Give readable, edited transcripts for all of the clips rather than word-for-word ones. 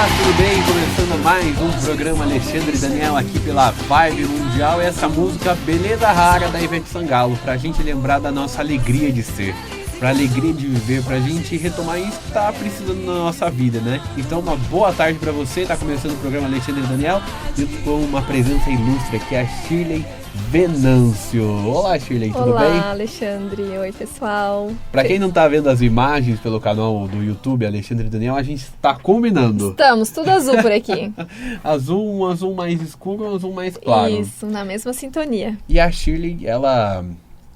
Olá, tudo bem? Começando mais um programa Alexandre e Daniel aqui pela Vibe Mundial. Essa música Beleza Rara da Ivete Sangalo, pra gente lembrar da nossa alegria de ser, pra alegria de viver, pra gente retomar isso que tá precisando na nossa vida, né? Então uma boa tarde pra você, tá começando o programa Alexandre e Daniel e com uma presença ilustre aqui, a Shirley Venâncio. Olá, Shirley, tudo bem? Olá, Alexandre. Oi, pessoal. Pra quem não tá vendo as imagens pelo canal do YouTube Alexandre e Daniel, a gente tá combinando. Estamos, tudo azul por aqui. Um azul mais escuro, um azul mais claro. Isso, na mesma sintonia. E a Shirley, ela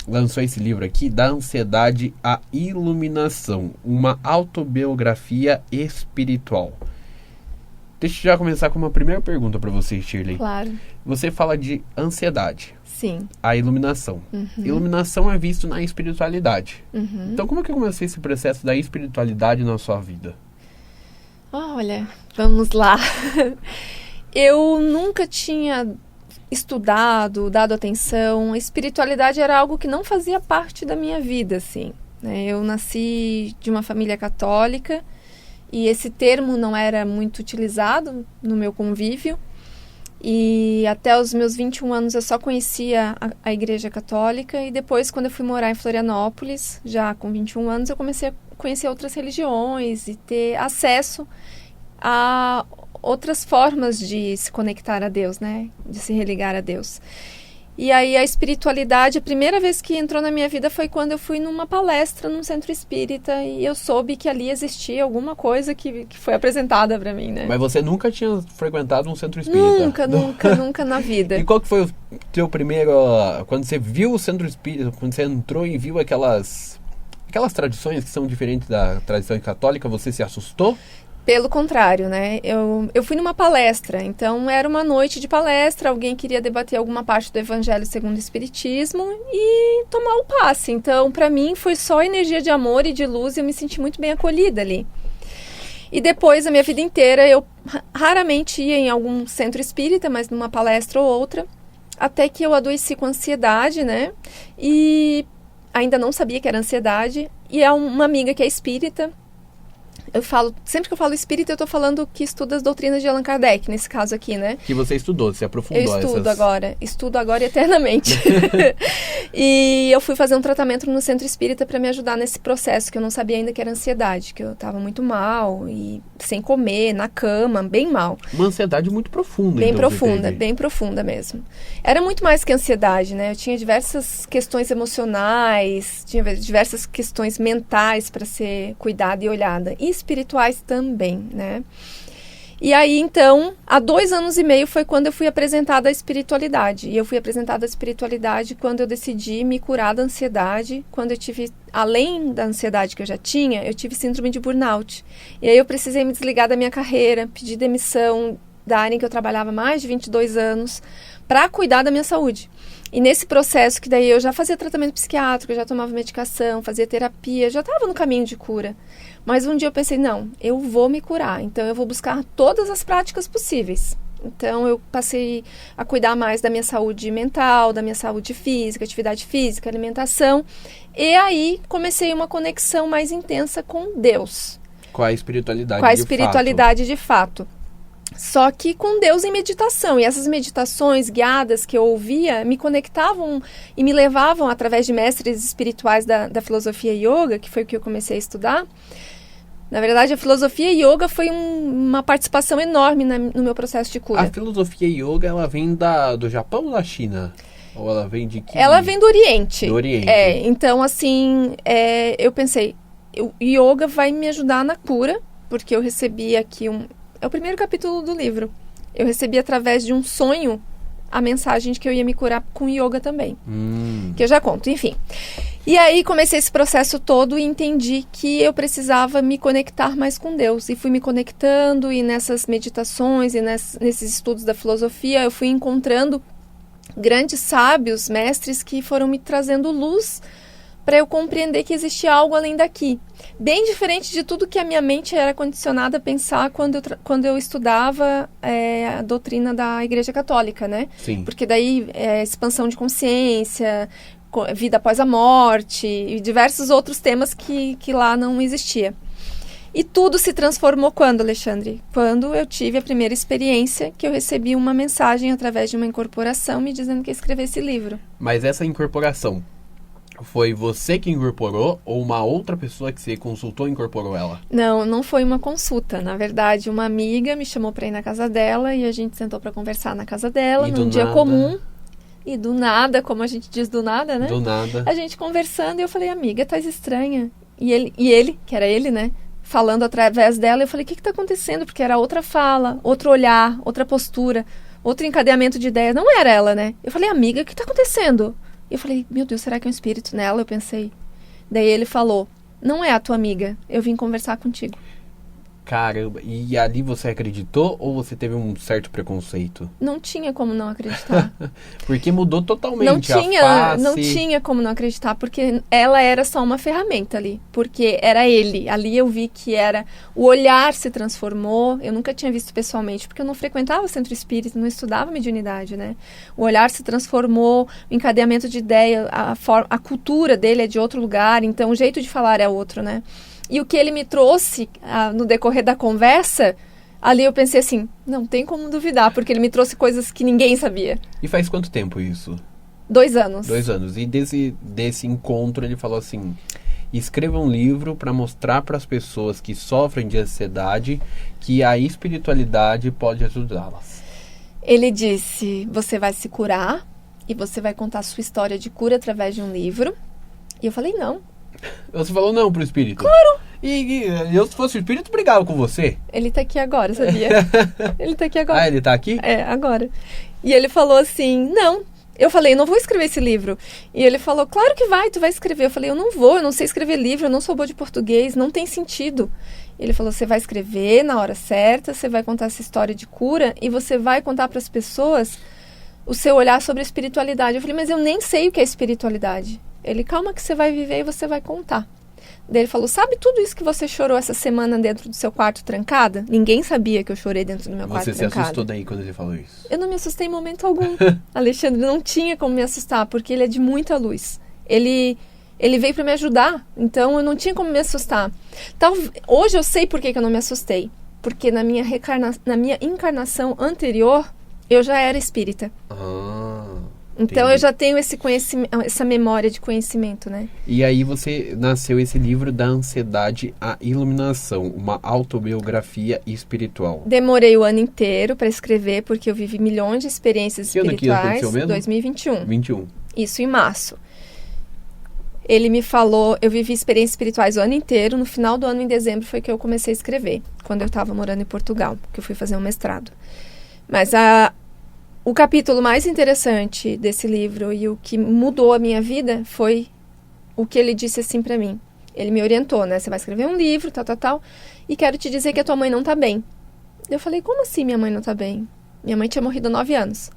lançou esse livro aqui, Da Ansiedade à Iluminação, uma autobiografia espiritual. Deixa eu já começar com uma primeira pergunta para você, Shirley. Claro. Você fala de ansiedade. Sim. A iluminação. Uhum. Iluminação é visto na espiritualidade. Uhum. Então, como é que começou esse processo da espiritualidade na sua vida? Olha, vamos lá. Eu nunca tinha estudado, dado atenção. A espiritualidade era algo que não fazia parte da minha vida, assim, né? Eu nasci de uma família católica e esse termo não era muito utilizado no meu convívio. E até os meus 21 anos eu só conhecia a Igreja Católica. E depois, quando eu fui morar em Florianópolis, já com 21 anos, eu comecei a conhecer outras religiões e ter acesso a outras formas de se conectar a Deus, né? De se religar a Deus. E aí a espiritualidade, a primeira vez que entrou na minha vida foi quando eu fui numa palestra num centro espírita e eu soube que ali existia alguma coisa que foi apresentada para mim, né? Mas você nunca tinha frequentado um centro espírita? Nunca na vida. E qual que foi o teu primeiro... Quando você viu o centro espírita, quando você entrou e viu aquelas tradições que são diferentes da tradição católica, você se assustou? Pelo contrário, né? Eu fui numa palestra, então era uma noite de palestra, alguém queria debater alguma parte do Evangelho segundo o Espiritismo e tomar o passe. Então, para mim, foi só energia de amor e de luz e eu me senti muito bem acolhida ali. E depois, a minha vida inteira, eu raramente ia em algum centro espírita, mas numa palestra ou outra, até que eu adoeci com ansiedade, né? E ainda não sabia que era ansiedade. E é uma amiga que é espírita. Sempre que eu falo espírita, eu tô falando que estuda as doutrinas de Allan Kardec, nesse caso aqui, né? Que você estudou, você aprofundou essas... Estudo agora e eternamente. E eu fui fazer um tratamento no centro espírita para me ajudar nesse processo, que eu não sabia ainda que era ansiedade, que eu tava muito mal, e sem comer, na cama, bem mal. Uma ansiedade muito profunda. Bem profunda mesmo. Era muito mais que ansiedade, né? Eu tinha diversas questões emocionais, tinha diversas questões mentais para ser cuidada e olhada. E espirituais também, né? E aí, então, há 2 anos e meio foi quando eu fui apresentada à espiritualidade. E eu fui apresentada à espiritualidade quando eu decidi me curar da ansiedade. Quando eu tive, além da ansiedade que eu já tinha, eu tive síndrome de burnout. E aí eu precisei me desligar da minha carreira, pedir demissão da área em que eu trabalhava há mais de 22 anos para cuidar da minha saúde. E nesse processo que daí eu já fazia tratamento psiquiátrico, eu já tomava medicação, fazia terapia, já estava no caminho de cura. Mas um dia eu pensei, não, eu vou me curar, então eu vou buscar todas as práticas possíveis. Então eu passei a cuidar mais da minha saúde mental, da minha saúde física, atividade física, alimentação. E aí comecei uma conexão mais intensa com Deus. Com a espiritualidade de fato. Só que com Deus em meditação. E essas meditações guiadas que eu ouvia me conectavam e me levavam, através de mestres espirituais da filosofia yoga, que foi o que eu comecei a estudar. Na verdade, a filosofia yoga foi uma participação enorme no meu processo de cura. A filosofia yoga, ela vem do Japão ou da China? Ou ela vem de que? Ela vem do Oriente. Do Oriente. Então, assim, eu pensei, o yoga vai me ajudar na cura, porque eu recebi aqui é o primeiro capítulo do livro. Eu recebi através de um sonho a mensagem de que eu ia me curar com yoga também. Que eu já conto, enfim. E aí comecei esse processo todo e entendi que eu precisava me conectar mais com Deus. E fui me conectando e nessas meditações e nesses estudos da filosofia eu fui encontrando grandes sábios, mestres que foram me trazendo luz para eu compreender que existia algo além daqui. Bem diferente de tudo que a minha mente era condicionada a pensar quando eu estudava a doutrina da Igreja Católica, né? Sim. Porque daí expansão de consciência, vida após a morte e diversos outros temas que lá não existia. E tudo se transformou quando, Alexandre? Quando eu tive a primeira experiência que eu recebi uma mensagem através de uma incorporação me dizendo que ia escrever esse livro. Mas essa incorporação, foi você que incorporou ou uma outra pessoa que você consultou incorporou ela? Não, não foi uma consulta. Na verdade, uma amiga me chamou para ir na casa dela e a gente sentou para conversar na casa dela, num dia comum. E do nada, como a gente diz do nada, né? Do nada. A gente conversando e eu falei, amiga, tá estranha. E ele, que era ele, né? Falando através dela, eu falei, o que tá acontecendo? Porque era outra fala, outro olhar, outra postura, outro encadeamento de ideias. Não era ela, né? Eu falei, amiga, o que tá acontecendo? Eu falei, meu Deus, será que é um espírito nela? Eu pensei. Daí ele falou, não é a tua amiga, eu vim conversar contigo. Caramba, e ali você acreditou ou você teve um certo preconceito? Não tinha como não acreditar. Porque mudou totalmente não a face. Não tinha como não acreditar, porque ela era só uma ferramenta ali. Porque era ele. Ali eu vi que era... O olhar se transformou. Eu nunca tinha visto pessoalmente, porque eu não frequentava o centro espírita, não estudava mediunidade, né? O olhar se transformou, o encadeamento de ideia, a cultura dele é de outro lugar, então o jeito de falar é outro, né? E o que ele me trouxe no decorrer da conversa, ali eu pensei assim, não tem como duvidar, porque ele me trouxe coisas que ninguém sabia. E faz quanto tempo isso? 2 anos. 2 anos. E desse encontro ele falou assim, escreva um livro para mostrar para as pessoas que sofrem de ansiedade que a espiritualidade pode ajudá-las. Ele disse, você vai se curar e você vai contar a sua história de cura através de um livro. E eu falei, não. Você falou não pro espírito? Claro! E eu, se fosse o espírito, brigava com você. Ele tá aqui agora, sabia? Ele tá aqui agora. Ah, ele tá aqui? É, agora. E ele falou assim, não. Eu falei, não vou escrever esse livro. E ele falou, claro que vai, tu vai escrever. Eu falei, eu não vou, eu não sei escrever livro, eu não sou boa de português, não tem sentido. Ele falou, você vai escrever na hora certa, você vai contar essa história de cura e você vai contar para as pessoas o seu olhar sobre a espiritualidade. Eu falei, mas eu nem sei o que é espiritualidade. Ele, calma que você vai viver e você vai contar. Daí ele falou, sabe tudo isso que você chorou essa semana dentro do seu quarto trancada? Ninguém sabia que eu chorei dentro do meu quarto trancada. Você se assustou daí quando ele falou isso? Eu não me assustei em momento algum. Alexandre, não tinha como me assustar, porque ele é de muita luz. Ele veio para me ajudar, então eu não tinha como me assustar. Hoje eu sei por que eu não me assustei. Porque na minha encarnação anterior, eu já era espírita. Então eu já tenho esse conhecimento, essa memória de conhecimento, né? E aí nasceu esse livro da ansiedade à iluminação, uma autobiografia espiritual. Demorei o ano inteiro para escrever, porque eu vivi milhões de experiências espirituais. Que ano que aconteceu mesmo? 2021. 21. Isso em março. Ele me falou, eu vivi experiências espirituais o ano inteiro, no final do ano, em dezembro, foi que eu comecei a escrever, quando eu estava morando em Portugal, que eu fui fazer um mestrado. Mas o capítulo mais interessante desse livro e o que mudou a minha vida foi o que ele disse assim pra mim. Ele me orientou, né? Você vai escrever um livro, tal, e quero te dizer que a tua mãe não tá bem. Eu falei, como assim minha mãe não tá bem? Minha mãe tinha morrido há 9 anos.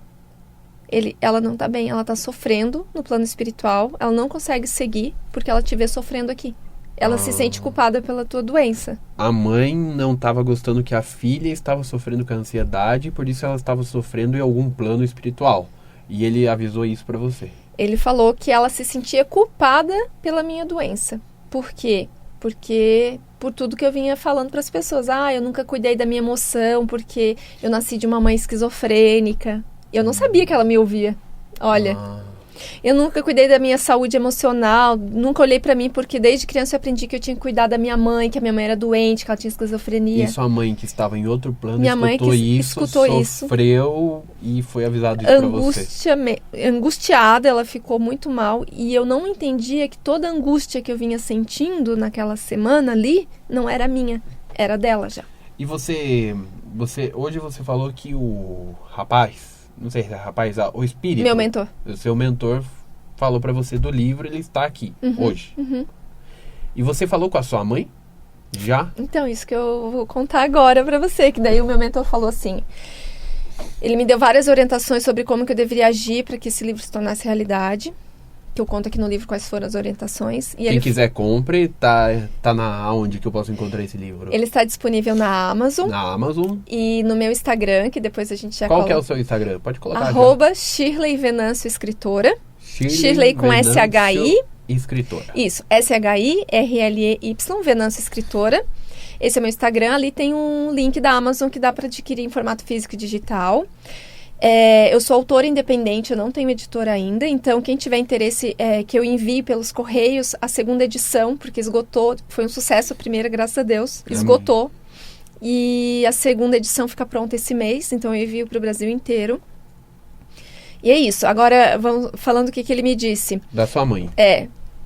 Ela não tá bem, ela tá sofrendo no plano espiritual, ela não consegue seguir porque ela te vê sofrendo aqui. Ela se sente culpada pela tua doença. A mãe não estava gostando que a filha estava sofrendo com a ansiedade, por isso ela estava sofrendo em algum plano espiritual. E ele avisou isso pra você. Ele falou que ela se sentia culpada pela minha doença. Por quê? Porque por tudo que eu vinha falando para as pessoas. Eu nunca cuidei da minha emoção porque eu nasci de uma mãe esquizofrênica. Eu não sabia que ela me ouvia. Olha... Eu nunca cuidei da minha saúde emocional, nunca olhei pra mim, porque desde criança eu aprendi que eu tinha que cuidar da minha mãe, que a minha mãe era doente, que ela tinha esquizofrenia. E sua mãe, que estava em outro plano, minha escutou isso, sofreu e foi avisado isso pra você. Angustiada, ela ficou muito mal e eu não entendia que toda a angústia que eu vinha sentindo naquela semana ali, não era minha, era dela já. E hoje você falou que o rapaz... Não sei se é rapaz, o espírito. Meu mentor. O seu mentor falou pra você do livro, ele está aqui, hoje. E você falou com a sua mãe? Já? Então, isso que eu vou contar agora pra você, que daí o meu mentor falou assim, ele me deu várias orientações sobre como que eu deveria agir para que esse livro se tornasse realidade, que eu conto aqui no livro quais foram as orientações. E quem quiser compre, tá onde que eu posso encontrar esse livro? Ele está disponível na Amazon. Na Amazon. E no meu Instagram, que depois a gente já Qual que é o seu Instagram? Pode colocar @Shirley Venâncio Escritora. Shirley com Venâncio. SHI Escritora. Isso, SHIRLEY, Venâncio Escritora. Esse é meu Instagram, ali tem um link da Amazon que dá para adquirir em formato físico e digital. Eu sou autora independente, eu não tenho editora ainda, então quem tiver interesse que eu envie pelos correios a segunda edição, porque esgotou, foi um sucesso a primeira, graças a Deus, esgotou. E a segunda edição fica pronta esse mês, então eu envio para o Brasil inteiro. E é isso, agora vamos falando o que ele me disse. Da sua mãe.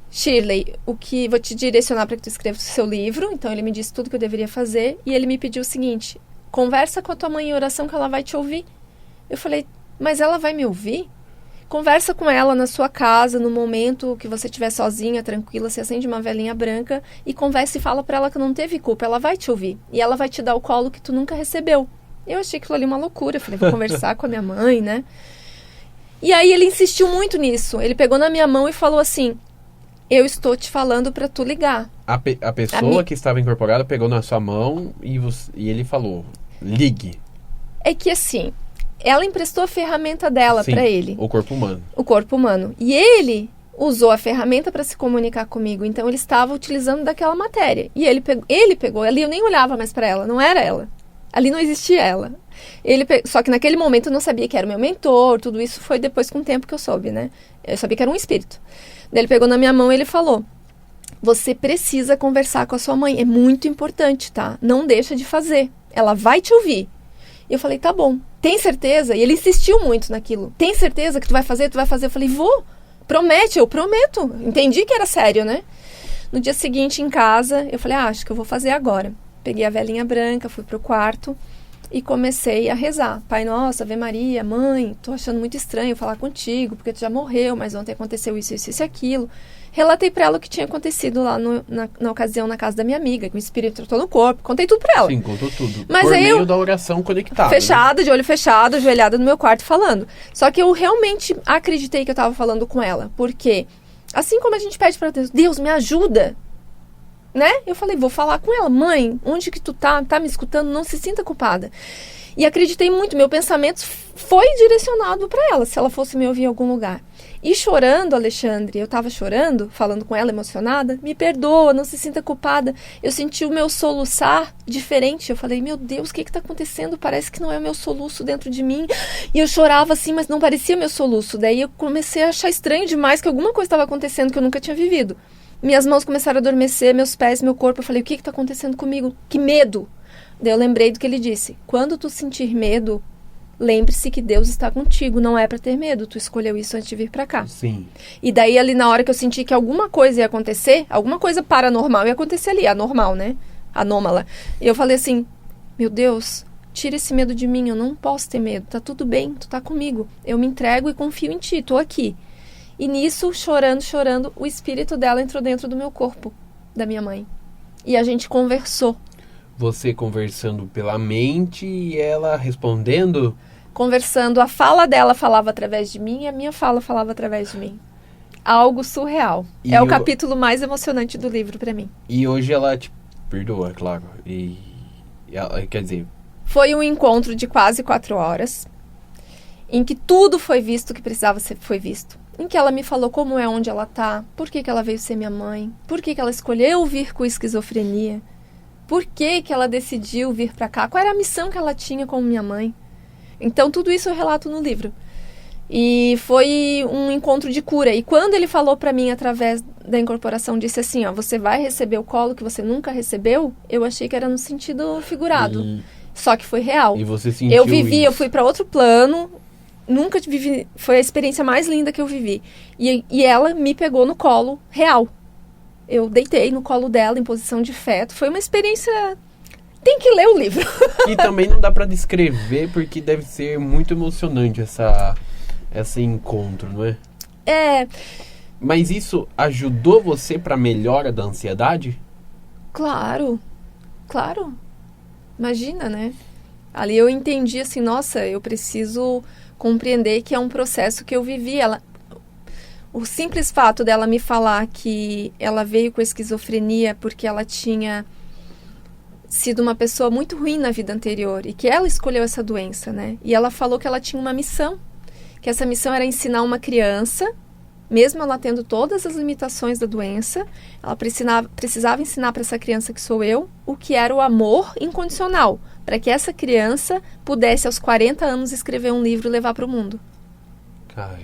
Shirley, vou te direcionar para que tu escreva o seu livro. Então ele me disse tudo que eu deveria fazer e ele me pediu o seguinte: conversa com a tua mãe em oração que ela vai te ouvir. Eu falei, mas ela vai me ouvir? Conversa com ela na sua casa, no momento que você estiver sozinha, tranquila, você acende uma velinha branca e conversa e fala para ela que não teve culpa, ela vai te ouvir. E ela vai te dar o colo que tu nunca recebeu. Eu achei aquilo ali uma loucura, eu falei, vou conversar com a minha mãe, né? E aí ele insistiu muito nisso, ele pegou na minha mão e falou assim, eu estou te falando para tu ligar. A pessoa que estava incorporada pegou na sua mão e ele falou, ligue. É que assim, ela emprestou a ferramenta dela para ele. O corpo humano. O corpo humano. E ele usou a ferramenta para se comunicar comigo. Então ele estava utilizando daquela matéria. E ele pegou. Ali eu nem olhava mais para ela. Não era ela. Ali não existia ela. Só que naquele momento eu não sabia que era o meu mentor. Tudo isso foi depois com o tempo que eu soube, né? Eu sabia que era um espírito. Daí ele pegou na minha mão e ele falou, você precisa conversar com a sua mãe. É muito importante, tá? Não deixa de fazer. Ela vai te ouvir. E eu falei, tá bom. Tem certeza? E ele insistiu muito naquilo. Tem certeza que tu vai fazer? Tu vai fazer? Eu falei, vou. Promete, eu prometo. Entendi que era sério, né? No dia seguinte, em casa, eu falei, acho que eu vou fazer agora. Peguei a velinha branca, fui pro quarto e comecei a rezar. Pai Nosso, Ave Maria, mãe, tô achando muito estranho falar contigo, porque tu já morreu, mas ontem aconteceu isso, isso, isso e aquilo. Relatei pra ela o que tinha acontecido lá na ocasião na casa da minha amiga, que o espírito tratou no corpo. Contei tudo pra ela. Sim, contou tudo. Mas por aí meio da oração conectada. Fechada, né? De olho fechado, ajoelhada no meu quarto falando. Só que eu realmente acreditei que eu tava falando com ela. Porque, assim como a gente pede pra Deus, Deus, me ajuda, né? Eu falei, vou falar com ela. Mãe, onde que tu tá? Tá me escutando? Não se sinta culpada. E acreditei muito. Meu pensamento foi direcionado pra ela, se ela fosse me ouvir em algum lugar. E chorando, Alexandre, eu tava chorando, falando com ela emocionada, me perdoa, não se sinta culpada. Eu senti o meu soluçar diferente. Eu falei, meu Deus, o que tá acontecendo? Parece que não é o meu soluço dentro de mim. E eu chorava assim, mas não parecia meu soluço. Daí eu comecei a achar estranho demais que alguma coisa estava acontecendo que eu nunca tinha vivido. Minhas mãos começaram a adormecer, meus pés, meu corpo. Eu falei, o que tá acontecendo comigo? Que medo! Daí eu lembrei do que ele disse. Quando tu sentir medo, lembre-se que Deus está contigo, não é para ter medo. Tu escolheu isso antes de vir para cá. Sim. E daí ali na hora que eu senti que alguma coisa ia acontecer, alguma coisa paranormal ia acontecer ali, anormal, né? Anômala. E eu falei assim, meu Deus, tira esse medo de mim, eu não posso ter medo. Tá tudo bem, tu tá comigo. Eu me entrego e confio em ti, tô aqui. E nisso, chorando, o espírito dela entrou dentro do meu corpo, da minha mãe. E a gente conversou. Você conversando pela mente e ela respondendo? Conversando, a fala dela falava através de mim e a minha fala falava através de mim. Algo surreal. E o capítulo mais emocionante do livro pra mim. E hoje ela te perdoa, é claro. E ela, quer dizer... Foi um encontro de quase 4 horas, em que tudo foi visto que precisava ser foi visto. Em que ela me falou como é, onde ela tá, por que ela veio ser minha mãe, por que ela escolheu vir com esquizofrenia, por que ela decidiu vir pra cá, qual era a missão que ela tinha como minha mãe. Então tudo isso eu relato no livro. E foi um encontro de cura. E quando ele falou pra mim, através da incorporação, disse assim, ó, você vai receber o colo que você nunca recebeu, eu achei que era no sentido figurado. Só que foi real. E você sentiu eu vivi, isso. Eu fui pra outro plano, nunca vivi, foi a experiência mais linda que eu vivi. E ela me pegou no colo real. Eu deitei no colo dela em posição de feto. Foi uma experiência... Tem que ler o livro. E também não dá pra descrever, porque deve ser muito emocionante esse encontro, não é? É. Mas isso ajudou você pra melhora da ansiedade? Claro. Claro. Imagina, né? Ali eu entendi assim, nossa, eu preciso compreender que é um processo que eu vivi. O simples fato dela me falar que ela veio com esquizofrenia porque ela tinha sido uma pessoa muito ruim na vida anterior e que ela escolheu essa doença, né? E ela falou que ela tinha uma missão, que essa missão era ensinar uma criança, Mesmo ela tendo todas as limitações da doença, ela precisava ensinar para essa criança que sou eu o que era o amor incondicional, para que essa criança pudesse, aos 40 anos, escrever um livro e levar para o mundo. Cara,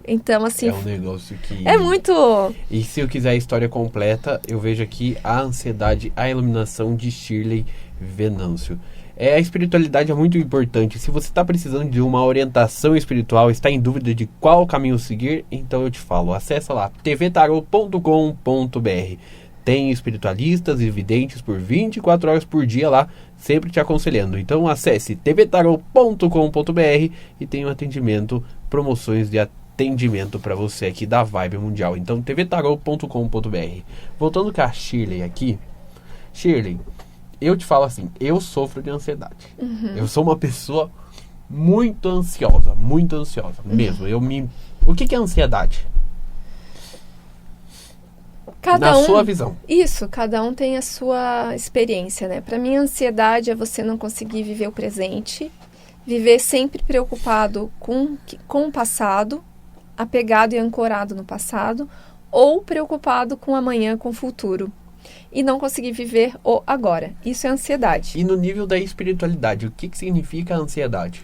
então, assim... é um negócio que... É muito... E se eu quiser a história completa, eu vejo aqui A Ansiedade, a Iluminação, de Shirley Venâncio. A espiritualidade é muito importante. Se você está precisando de uma orientação espiritual, está em dúvida de qual caminho seguir, então eu te falo, acessa lá, tvtarot.com.br. Tem espiritualistas e videntes por 24 horas por dia lá, sempre te aconselhando. Então acesse tvtarot.com.br e tem um atendimento, promoções de atendimento para você aqui da Vibe Mundial. Então tvtarot.com.br. Voltando com a Shirley aqui. Shirley, eu te falo assim, eu sofro de ansiedade. Eu sou uma pessoa muito ansiosa mesmo. O que é ansiedade? Sua visão. Isso, cada um tem a sua experiência, né? Para mim, a ansiedade é você não conseguir viver o presente, viver sempre preocupado com o passado, apegado e ancorado no passado, ou preocupado com o amanhã, com o futuro. E não conseguir viver o agora. Isso é ansiedade. E no nível da espiritualidade, o que significa a ansiedade?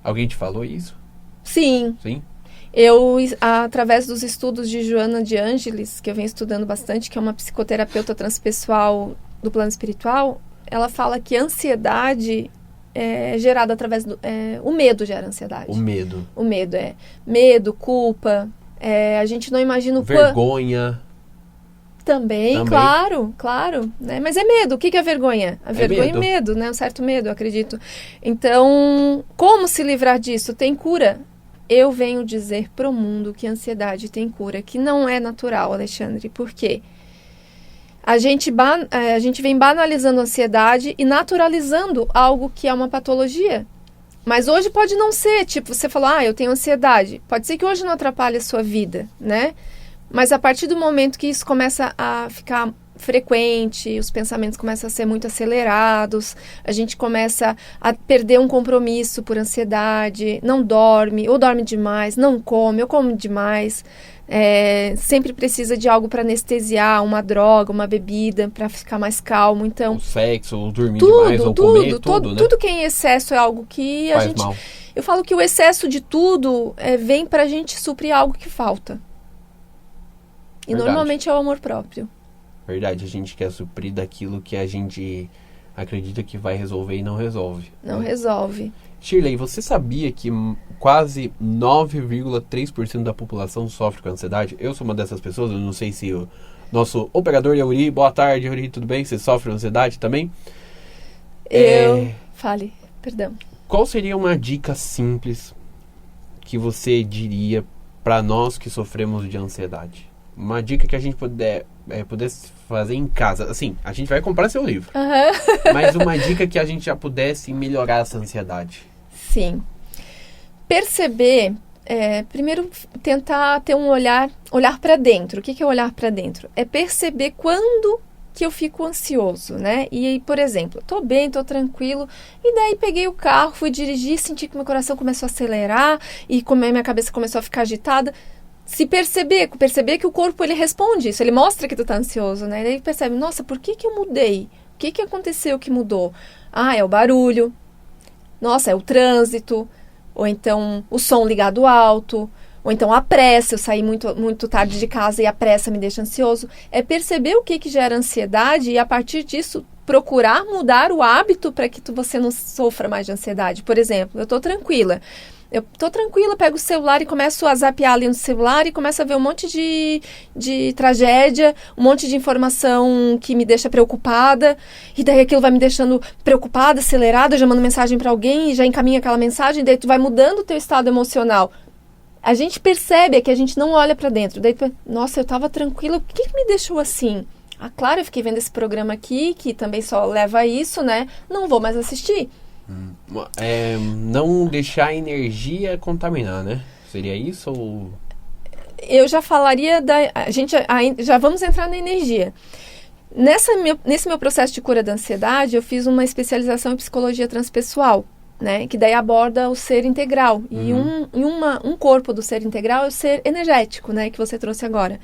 Alguém te falou isso? Sim. Sim? Eu, através dos estudos de Joana de Ângeles, que eu venho estudando bastante, que é uma psicoterapeuta transpessoal do plano espiritual, ela fala que a ansiedade é gerada através do... o medo gera ansiedade. O medo. O medo, Medo, culpa. A gente não imagina o vergonha. Também, claro, né? Mas é medo. O que é vergonha? A vergonha medo. É medo, né? Um certo medo, eu acredito. Então, como se livrar disso? Tem cura? Eu venho dizer pro mundo que a ansiedade tem cura, que não é natural, Alexandre. Por quê? A gente vem banalizando a ansiedade e naturalizando algo que é uma patologia. Mas hoje pode não ser. Tipo, você falou, eu tenho ansiedade. Pode ser que hoje não atrapalhe a sua vida, né? Mas a partir do momento que isso começa a ficar frequente, os pensamentos começam a ser muito acelerados, a gente começa a perder um compromisso por ansiedade, não dorme, ou dorme demais, não come, ou come demais, sempre precisa de algo para anestesiar, uma droga, uma bebida, para ficar mais calmo. Então, o sexo, ou dormir demais, ou comer, tudo, né? Tudo que é em excesso é algo que faz mal. Eu falo que o excesso de tudo vem para a gente suprir algo que falta. E Verdade. Normalmente é o amor próprio. Verdade, a gente quer suprir daquilo que a gente acredita que vai resolver e não resolve. Não resolve. Shirley, você sabia que quase 9,3% da população sofre com ansiedade? Eu sou uma dessas pessoas, eu não sei se o nosso operador Yuri, boa tarde, Yuri, tudo bem? Você sofre ansiedade também? Fale, perdão. Qual seria uma dica simples que você diria para nós que sofremos de ansiedade? Uma dica que a gente pudesse fazer em casa. Assim, a gente vai comprar seu livro. Mas uma dica que a gente já pudesse melhorar essa ansiedade. Sim. Perceber, primeiro tentar ter um olhar para dentro. O que é olhar para dentro? É perceber quando que eu fico ansioso, né? E aí, por exemplo, tô bem, tô tranquilo, e daí peguei o carro, fui dirigir, senti que meu coração começou a acelerar e minha cabeça começou a ficar agitada. Se perceber que o corpo ele responde isso, ele mostra que tu tá ansioso, né? Ele percebe, nossa, por que eu mudei? O que aconteceu que mudou? É o barulho, nossa, é o trânsito, ou então o som ligado alto, ou então a pressa, eu saí muito tarde de casa e a pressa me deixa ansioso. É perceber o que gera ansiedade e a partir disso procurar mudar o hábito para que você não sofra mais de ansiedade. Por exemplo, eu tô tranquila, pego o celular e começo a zapear ali no celular e começo a ver um monte de tragédia, um monte de informação que me deixa preocupada, e daí aquilo vai me deixando preocupada, acelerada, já mando mensagem para alguém e já encaminha aquela mensagem, daí tu vai mudando o teu estado emocional. A gente percebe que a gente não olha para dentro, daí nossa, eu tava tranquila, o que me deixou assim? Claro, eu fiquei vendo esse programa aqui, que também só leva a isso, né? Não vou mais assistir. Não deixar a energia contaminar, né? Seria isso ou... Eu já falaria já vamos entrar na energia. Nesse meu processo de cura da ansiedade, eu fiz uma especialização em psicologia transpessoal. né? Que daí aborda o ser integral. E um corpo do ser integral é o ser energético, né? Que você trouxe agora.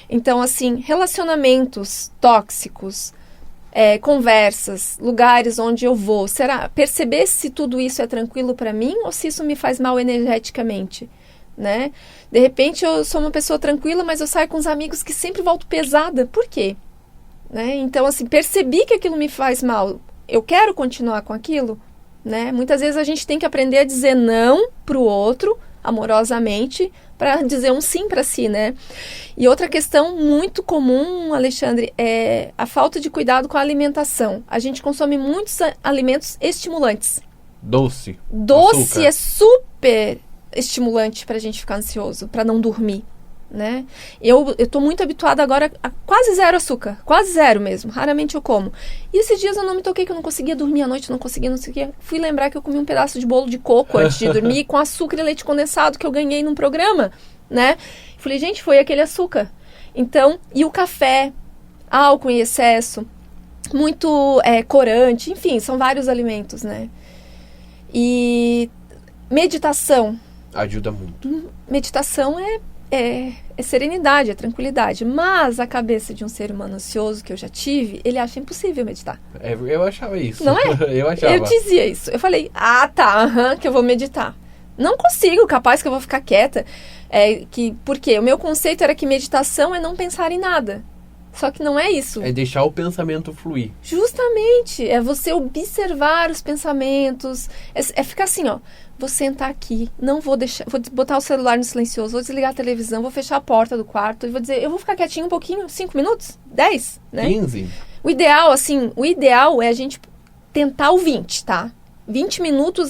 Então, assim, relacionamentos tóxicos, conversas, lugares onde eu vou. Perceber se tudo isso é tranquilo para mim ou se isso me faz mal energeticamente, né? De repente, eu sou uma pessoa tranquila, mas eu saio com os amigos que sempre volto pesada. Por quê? Né? Então, assim, percebi que aquilo me faz mal. Eu quero continuar com aquilo? Né? Muitas vezes a gente tem que aprender a dizer não para o outro, amorosamente, para dizer um sim para si, né? E outra questão muito comum, Alexandre, é a falta de cuidado com a alimentação. A gente consome muitos alimentos estimulantes. Doce, açúcar. É super estimulante para a gente ficar ansioso, para não dormir. Né? Eu tô muito habituada agora a quase zero açúcar, quase zero mesmo, raramente eu como. E esses dias eu não me toquei que eu não conseguia dormir à noite, não conseguia. Fui lembrar que eu comi um pedaço de bolo de coco antes de dormir com açúcar e leite condensado que eu ganhei num programa, né? Falei, gente, foi aquele açúcar. Então, e o café, álcool em excesso, muito corante, enfim, são vários alimentos, né? E meditação. Ajuda muito. Meditação é serenidade, é tranquilidade. Mas a cabeça de um ser humano ansioso que eu já tive, ele acha impossível meditar. Eu achava isso. Não é? Eu achava. Eu dizia isso. Eu falei, que eu vou meditar. Não consigo, capaz que eu vou ficar quieta. Por quê? O meu conceito era que meditação é não pensar em nada. Só que não é isso. É deixar o pensamento fluir. Justamente. É você observar os pensamentos. É ficar assim, ó. Vou sentar aqui, não vou deixar, vou botar o celular no silencioso, vou desligar a televisão, vou fechar a porta do quarto e vou dizer, eu vou ficar quietinho um pouquinho, 5 minutos, 10, né? 15. O ideal é a gente tentar o 20, tá? 20 minutos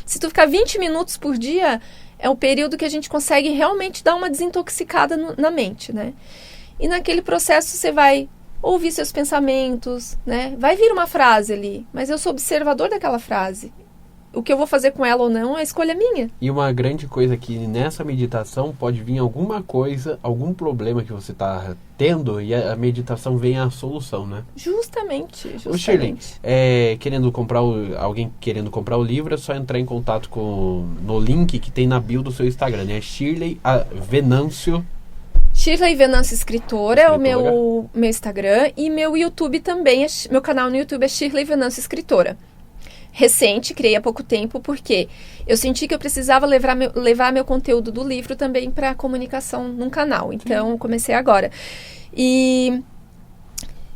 se tu ficar 20 minutos por dia, é o período que a gente consegue realmente dar uma desintoxicada na mente, né? E naquele processo você vai ouvir seus pensamentos, né? Vai vir uma frase ali, mas eu sou observador daquela frase. O que eu vou fazer com ela ou não é escolha minha. E uma grande coisa que nessa meditação pode vir alguma coisa, algum problema que você está tendo e a meditação vem a solução, né? Justamente. Ô Shirley, alguém querendo comprar o livro, é só entrar em contato no link que tem na bio do seu Instagram, né? Shirley Venâncio. Shirley Venâncio Escritora é o meu Instagram e meu YouTube também, meu canal no YouTube é Shirley Venâncio Escritora. Recente, criei há pouco tempo, porque eu senti que eu precisava levar meu conteúdo do livro também para comunicação num canal. Então, comecei agora. E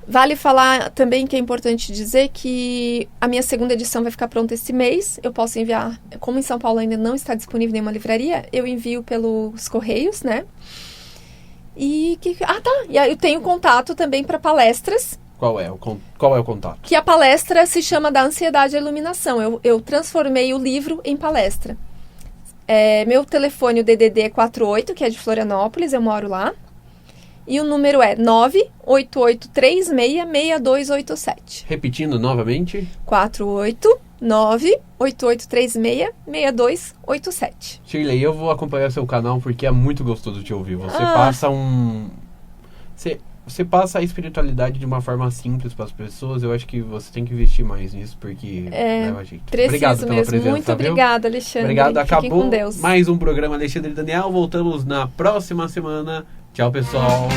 vale falar também que é importante dizer que a minha segunda edição vai ficar pronta esse mês. Eu posso enviar, como em São Paulo ainda não está disponível nenhuma livraria, eu envio pelos correios, né? E aí eu tenho contato também para palestras. Qual é o contato? Que a palestra se chama Da Ansiedade à Iluminação. Eu transformei o livro em palestra. Meu telefone, o DDD é 48, que é de Florianópolis, eu moro lá. E o número é 988366287. Repetindo novamente. 489-8836-6287. Shirley, eu vou acompanhar seu canal porque é muito gostoso te ouvir. Você passa Você passa a espiritualidade de uma forma simples para as pessoas. Eu acho que você tem que investir mais nisso, porque leva jeito. Obrigado pela mesmo. presença, Muito obrigada, Alexandre. Obrigado. Fiquem Acabou com Deus. Mais um programa Alexandre e Daniel. Voltamos na próxima semana. Tchau, pessoal.